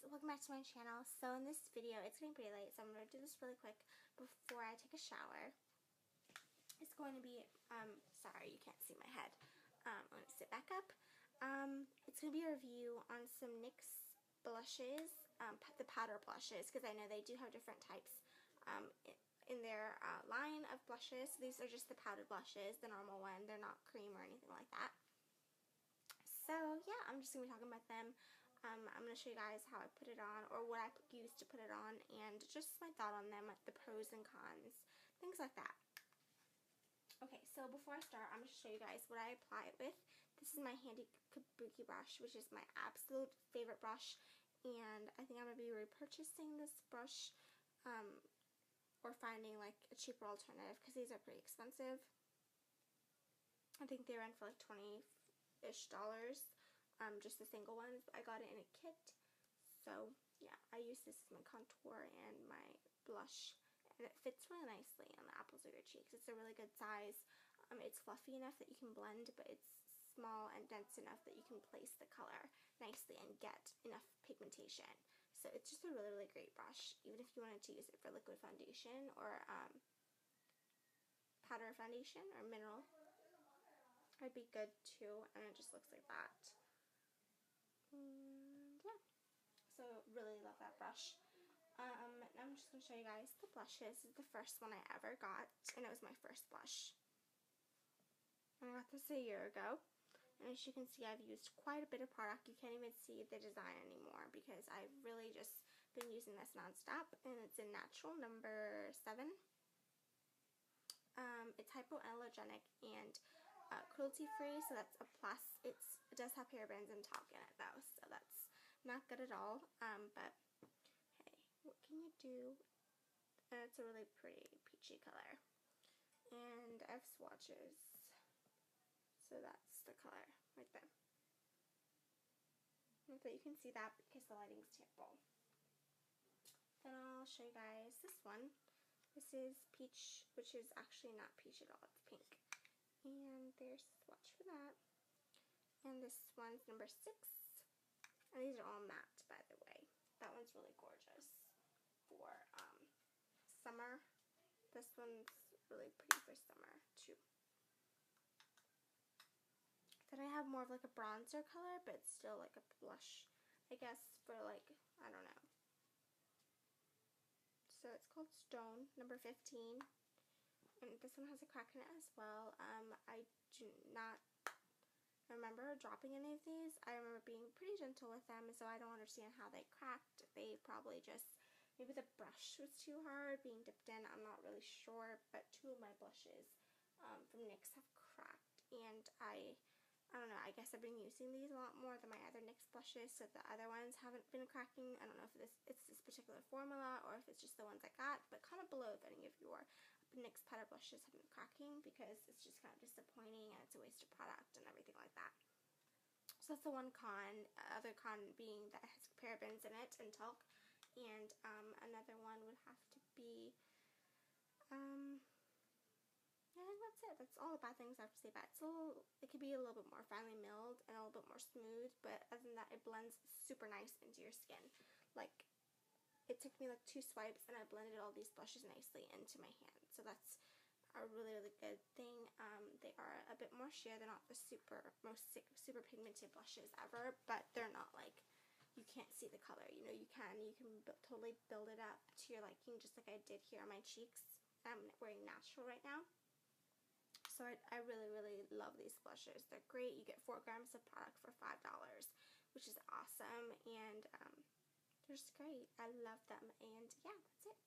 welcome back to my channel. So in this video, it's getting pretty late, so I'm going to do this really quick before I take a shower. It's going to be, sorry you can't see my head. I'm going to sit back up. It's going to be a review on some NYX blushes, the powder blushes, because I know they do have different types in their line of blushes. So these are just the powdered blushes, the normal one. They're not cream or anything like that. So yeah, I'm just going to be talking about them. I'm going to show you guys how I put it on, or what I used to put it on, and just my thought on them, like the pros and cons, things like that. Okay, so before I start, I'm going to show you guys what I apply it with. This is my handy kabuki brush, which is my absolute favorite brush, and I think I'm going to be repurchasing this brush, or finding like a cheaper alternative, because these are pretty expensive. I think they run for like $20-ish, just the single ones. I got it in a kit, so yeah, I use this as my contour and my blush, and it fits really nicely on the apples of your cheeks. It's a really good size. It's fluffy enough that you can blend, but it's small and dense enough that you can place the color nicely and get enough pigmentation. So it's just a really, really great brush, even if you wanted to use it for liquid foundation or powder foundation or mineral. I'd be good too, and it just looks like that. And yeah, so really love that brush. And I'm just going to show you guys the blushes. This is the first one I ever got, and it was my first blush. I got this a year ago, and as you can see, I've used quite a bit of product. You can't even see the design anymore because I've really just been using this nonstop, and it's in Natural number 7. It's hypoallergenic and cruelty-free, so that's a plus. It does have parabens and talc in it though, so that's not good at all. But hey, what can you do? It's a really pretty peachy color, and I have swatches, so that's the color right there. Not that you can see that because the lighting's terrible. Then I'll show you guys this one. This is peach, which is actually not peach at all, it's pink. And there's the swatch for that. And this one's number 6. And these are all matte, by the way. That one's really gorgeous for summer. This one's really pretty for summer, too. Then I have more of like a bronzer color, but it's still like a blush, I guess, for like, I don't know. So it's called Stone, number 15. And this one has a crack in it as well. I do not remember dropping any of these. I remember being pretty gentle with them, so I don't understand how they cracked. They probably just, maybe the brush was too hard being dipped in. I'm not really sure, but 2 of my blushes from NYX have cracked, and I don't know, I guess I've been using these a lot more than my other NYX blushes, so the other ones haven't been cracking. I don't know if it's this particular formula or if it's just the ones I got, but comment below if any of your NYX powder blushes have been cracking, because it's just kind of disappointing and it's a waste of product and everything like that. So that's the one con. Other con being that it has parabens in it and talc, and another one would have to be I think that's it. That's all the bad things I have to say about it. It could be a little bit more finely milled and a little bit more smooth, but other than that, it blends super nice into your skin. Like, it took me like 2 swipes, and I blended all these blushes nicely into my hand. So that's a really, really good thing. They are a bit more sheer. They're not the most super pigmented blushes ever, but they're not like, you can't see the color. You know, you can totally build it up to your liking, just like I did here on my cheeks. I'm wearing Natural right now. So I really, really love these blushes. They're great. You get 4 grams of product for $5, which is awesome, and they're just great. I love them, and yeah, that's it.